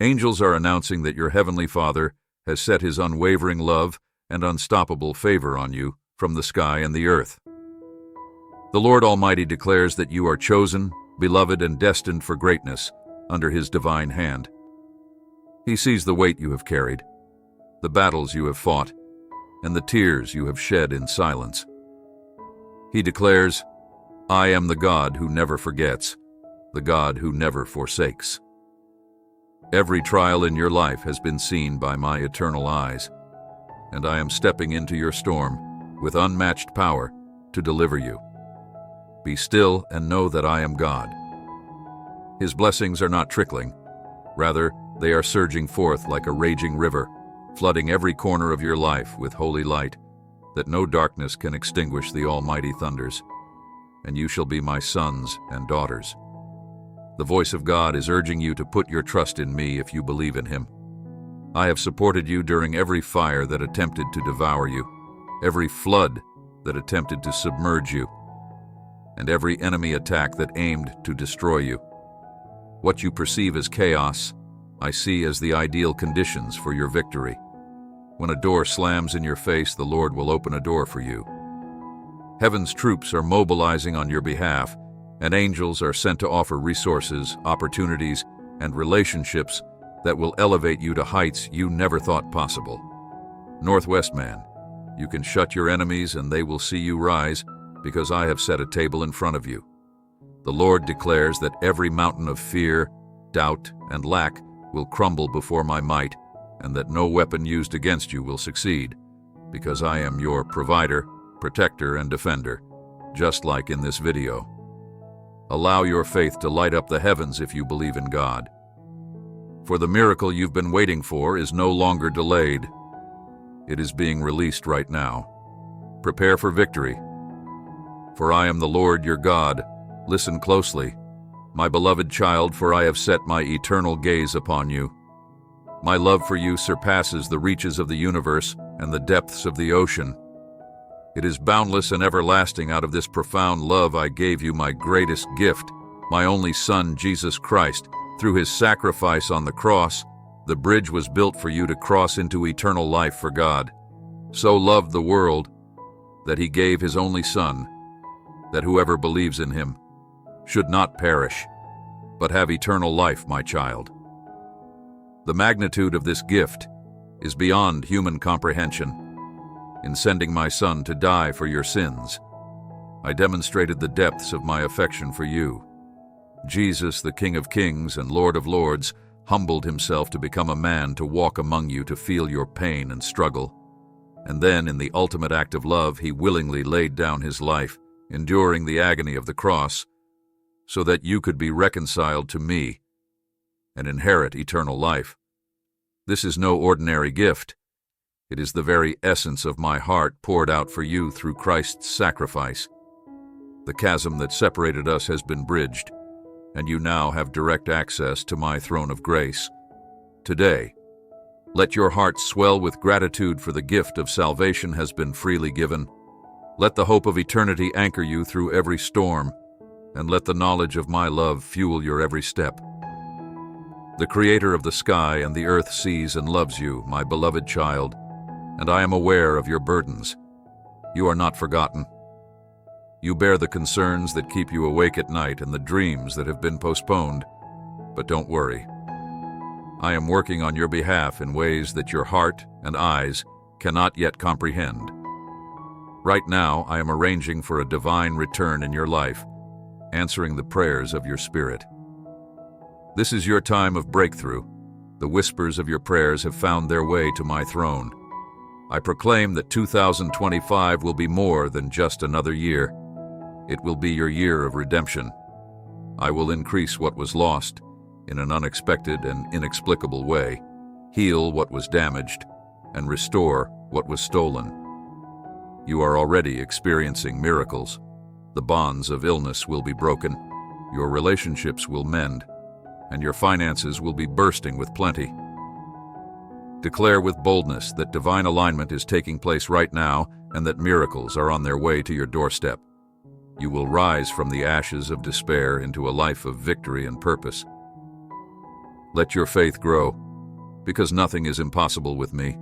Angels are announcing that your Heavenly Father has set His unwavering love and unstoppable favor on you from the sky and the earth. The Lord Almighty declares that you are chosen, beloved, and destined for greatness under His divine hand. He sees the weight you have carried, the battles you have fought, and the tears you have shed in silence. He declares, "I am the God who never forgets, the God who never forsakes." Every trial in your life has been seen by my eternal eyes, and I am stepping into your storm with unmatched power to deliver you. Be still and know that I am God. His blessings are not trickling. Rather, they are surging forth like a raging river, flooding every corner of your life with holy light, that no darkness can extinguish the almighty thunders. And you shall be my sons and daughters. The voice of God is urging you to put your trust in me if you believe in Him. I have supported you during every fire that attempted to devour you, every flood that attempted to submerge you, and every enemy attack that aimed to destroy you. What you perceive as chaos, I see as the ideal conditions for your victory. When a door slams in your face, the Lord will open a door for you. Heaven's troops are mobilizing on your behalf, and angels are sent to offer resources, opportunities, and relationships that will elevate you to heights you never thought possible. Northwest man, you can shut your enemies and they will see you rise, because I have set a table in front of you. The Lord declares that every mountain of fear, doubt, and lack will crumble before my might, and that no weapon used against you will succeed, because I am your provider, protector, and defender, just like in this video. Allow your faith to light up the heavens if you believe in God. For the miracle you've been waiting for is no longer delayed. It is being released right now. Prepare for victory. For I am the Lord your God. Listen closely, my beloved child, for I have set my eternal gaze upon you. My love for you surpasses the reaches of the universe and the depths of the ocean. It is boundless and everlasting. Out of this profound love I gave you my greatest gift, my only Son, Jesus Christ. Through His sacrifice on the cross, the bridge was built for you to cross into eternal life for God. So loved the world that He gave His only Son, that whoever believes in Him should not perish, but have eternal life, my child. The magnitude of this gift is beyond human comprehension. In sending my Son to die for your sins, I demonstrated the depths of my affection for you. Jesus, the King of Kings and Lord of Lords, humbled Himself to become a man to walk among you, to feel your pain and struggle. And then, in the ultimate act of love, He willingly laid down His life, enduring the agony of the cross, so that you could be reconciled to me and inherit eternal life. This is no ordinary gift. It is the very essence of my heart poured out for you through Christ's sacrifice. The chasm that separated us has been bridged, and you now have direct access to my throne of grace. Today, let your heart swell with gratitude, for the gift of salvation has been freely given. Let the hope of eternity anchor you through every storm, and let the knowledge of my love fuel your every step. The Creator of the sky and the earth sees and loves you, my beloved child, and I am aware of your burdens. You are not forgotten. You bear the concerns that keep you awake at night and the dreams that have been postponed. But don't worry. I am working on your behalf in ways that your heart and eyes cannot yet comprehend. Right now, I am arranging for a divine return in your life, answering the prayers of your spirit. This is your time of breakthrough. The whispers of your prayers have found their way to my throne. I proclaim that 2025 will be more than just another year. It will be your year of redemption. I will increase what was lost in an unexpected and inexplicable way, heal what was damaged, and restore what was stolen. You are already experiencing miracles. The bonds of illness will be broken, your relationships will mend, and your finances will be bursting with plenty. Declare with boldness that divine alignment is taking place right now and that miracles are on their way to your doorstep. You will rise from the ashes of despair into a life of victory and purpose. Let your faith grow, because nothing is impossible with me.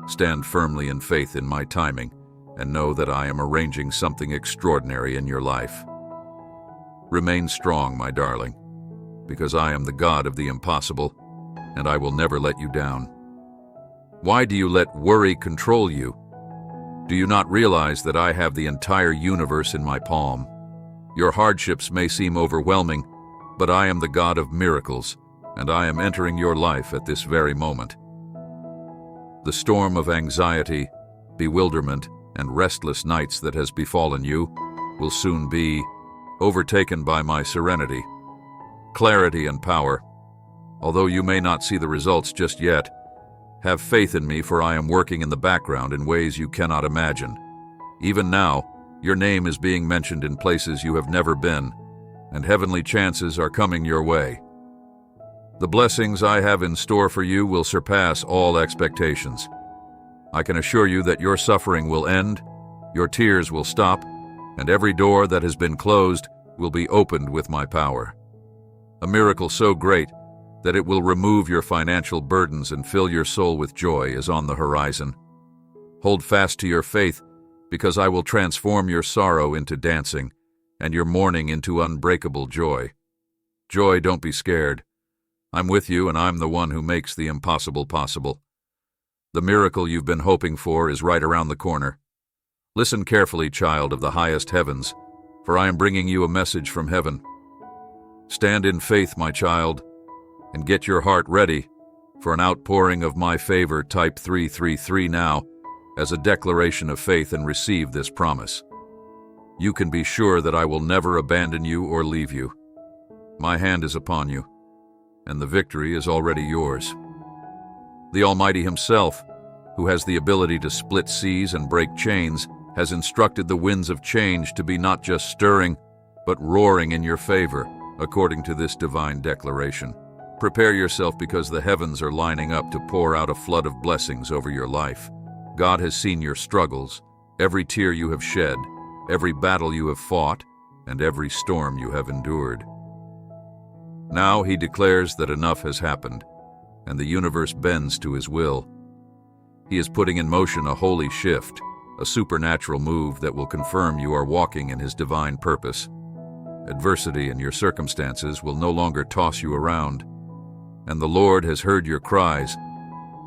Stand firmly in faith in my timing, and know that I am arranging something extraordinary in your life. Remain strong, my darling, because I am the God of the impossible, and I will never let you down. Why do you let worry control you? Do you not realize that I have the entire universe in my palm? Your hardships may seem overwhelming, but I am the God of miracles, and I am entering your life at this very moment. The storm of anxiety, bewilderment, and restless nights that has befallen you will soon be overtaken by my serenity, clarity, and power. Although you may not see the results just yet, have faith in me, for I am working in the background in ways you cannot imagine. Even now, your name is being mentioned in places you have never been, and heavenly chances are coming your way. The blessings I have in store for you will surpass all expectations. I can assure you that your suffering will end, your tears will stop, and every door that has been closed will be opened with my power. A miracle so great that it will remove your financial burdens and fill your soul with joy is on the horizon. Hold fast to your faith, because I will transform your sorrow into dancing and your mourning into unbreakable joy. Joy, don't be scared. I'm with you, and I'm the one who makes the impossible possible. The miracle you've been hoping for is right around the corner. Listen carefully, child of the highest heavens, for I am bringing you a message from heaven. Stand in faith, my child, and get your heart ready for an outpouring of my favor. Type 333 now as a declaration of faith and receive this promise. You can be sure that I will never abandon you or leave you. My hand is upon you, and the victory is already yours. The Almighty Himself, who has the ability to split seas and break chains, has instructed the winds of change to be not just stirring, but roaring in your favor, according to this divine declaration. Prepare yourself, because the heavens are lining up to pour out a flood of blessings over your life. God has seen your struggles, every tear you have shed, every battle you have fought, and every storm you have endured. Now He declares that enough has happened, and the universe bends to His will. He is putting in motion a holy shift, a supernatural move that will confirm you are walking in His divine purpose. Adversity in your circumstances will no longer toss you around, and the Lord has heard your cries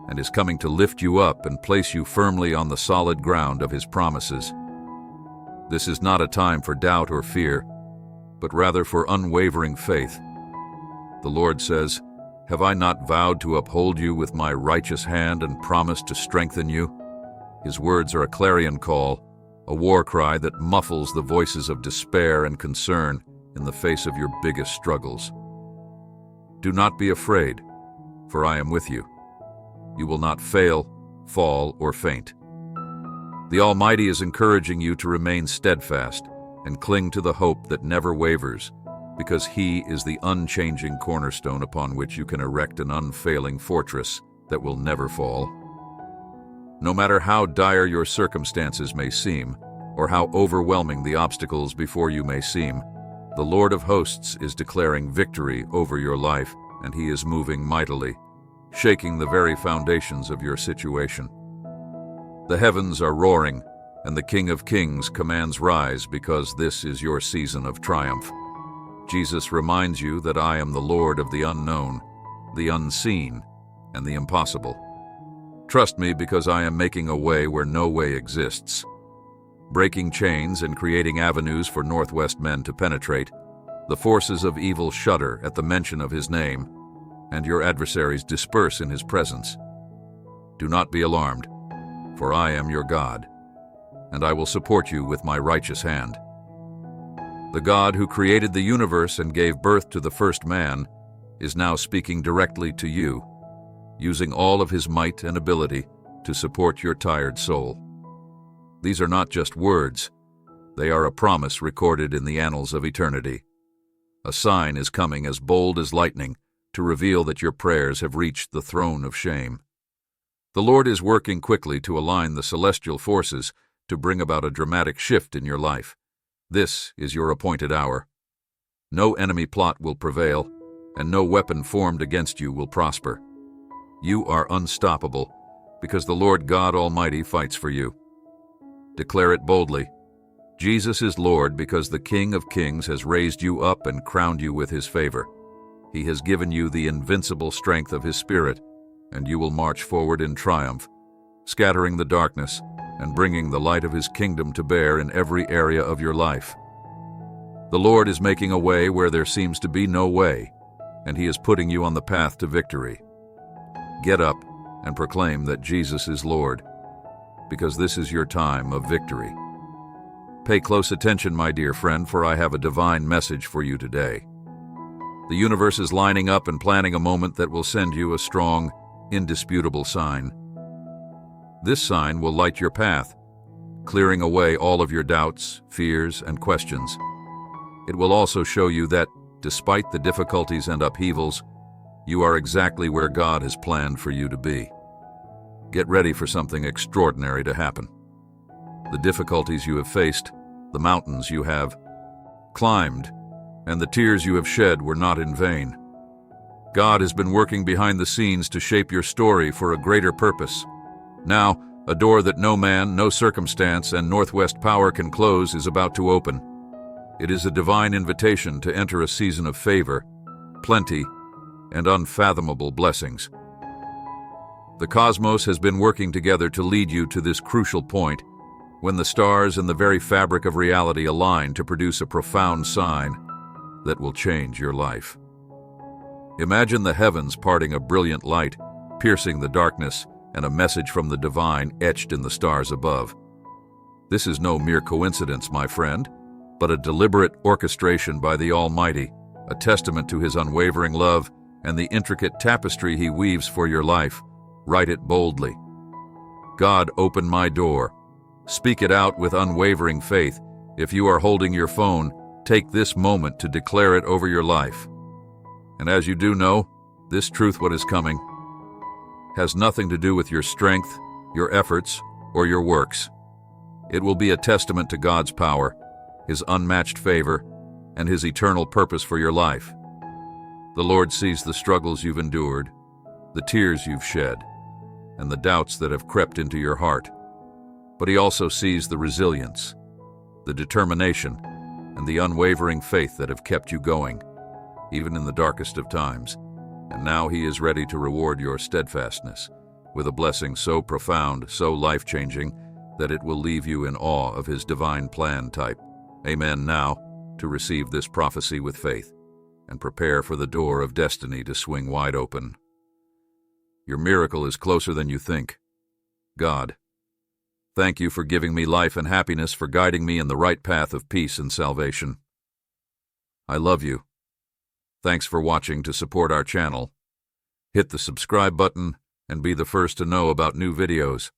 and is coming to lift you up and place you firmly on the solid ground of His promises. This is not a time for doubt or fear, but rather for unwavering faith. The Lord says, "Have I not vowed to uphold you with my righteous hand and promised to strengthen you?" His words are a clarion call, a war cry that muffles the voices of despair and concern in the face of your biggest struggles. Do not be afraid, for I am with you. You will not fail, fall, or faint. The Almighty is encouraging you to remain steadfast and cling to the hope that never wavers, because He is the unchanging cornerstone upon which you can erect an unfailing fortress that will never fall. No matter how dire your circumstances may seem, or how overwhelming the obstacles before you may seem, the Lord of hosts is declaring victory over your life, and He is moving mightily, shaking the very foundations of your situation. The heavens are roaring, and the King of Kings commands rise, because this is your season of triumph. Jesus reminds you that I am the Lord of the unknown, the unseen, and the impossible. Trust me, because I am making a way where no way exists. Breaking chains and creating avenues for Northwest men to penetrate, the forces of evil shudder at the mention of His name, and your adversaries disperse in His presence. Do not be alarmed, for I am your God, and I will support you with my righteous hand. The God who created the universe and gave birth to the first man is now speaking directly to you, using all of His might and ability to support your tired soul. These are not just words, they are a promise recorded in the annals of eternity. A sign is coming as bold as lightning to reveal that your prayers have reached the throne of shame. The Lord is working quickly to align the celestial forces to bring about a dramatic shift in your life. This is your appointed hour. No enemy plot will prevail, and no weapon formed against you will prosper. You are unstoppable, because the Lord God Almighty fights for you. Declare it boldly. Jesus is Lord because the King of Kings has raised you up and crowned you with his favor. He has given you the invincible strength of his Spirit, and you will march forward in triumph, scattering the darkness and bringing the light of his kingdom to bear in every area of your life. The Lord is making a way where there seems to be no way, and he is putting you on the path to victory. Get up and proclaim that Jesus is Lord, because this is your time of victory. Pay close attention, my dear friend, for I have a divine message for you today. The universe is lining up and planning a moment that will send you a strong, indisputable sign. This sign will light your path, clearing away all of your doubts, fears, and questions. It will also show you that, despite the difficulties and upheavals, you are exactly where God has planned for you to be. Get ready for something extraordinary to happen. The difficulties you have faced, the mountains you have climbed, and the tears you have shed were not in vain. God has been working behind the scenes to shape your story for a greater purpose. Now, a door that no man, no circumstance, and Northwest Power can close is about to open. It is a divine invitation to enter a season of favor, plenty, and unfathomable blessings. The cosmos has been working together to lead you to this crucial point, when the stars and the very fabric of reality align to produce a profound sign that will change your life. Imagine the heavens parting, a brilliant light piercing the darkness, and a message from the divine etched in the stars above. This is no mere coincidence, my friend, but a deliberate orchestration by the Almighty, a testament to his unwavering love and the intricate tapestry he weaves for your life. Write it boldly. God, open my door. Speak it out with unwavering faith. If you are holding your phone, take this moment to declare it over your life. And as you do know, this truth, what is coming, has nothing to do with your strength, your efforts, or your works. It will be a testament to God's power, his unmatched favor, and his eternal purpose for your life. The Lord sees the struggles you've endured, the tears you've shed, and the doubts that have crept into your heart. But he also sees the resilience, the determination, and the unwavering faith that have kept you going, even in the darkest of times. And now he is ready to reward your steadfastness with a blessing so profound, so life-changing, that it will leave you in awe of his divine plan type. Amen. Now, to receive this prophecy with faith and prepare for the door of destiny to swing wide open. Your miracle is closer than you think. God, thank you for giving me life and happiness, for guiding me in the right path of peace and salvation. I love you. Thanks for watching. To support our channel, hit the subscribe button and be the first to know about new videos.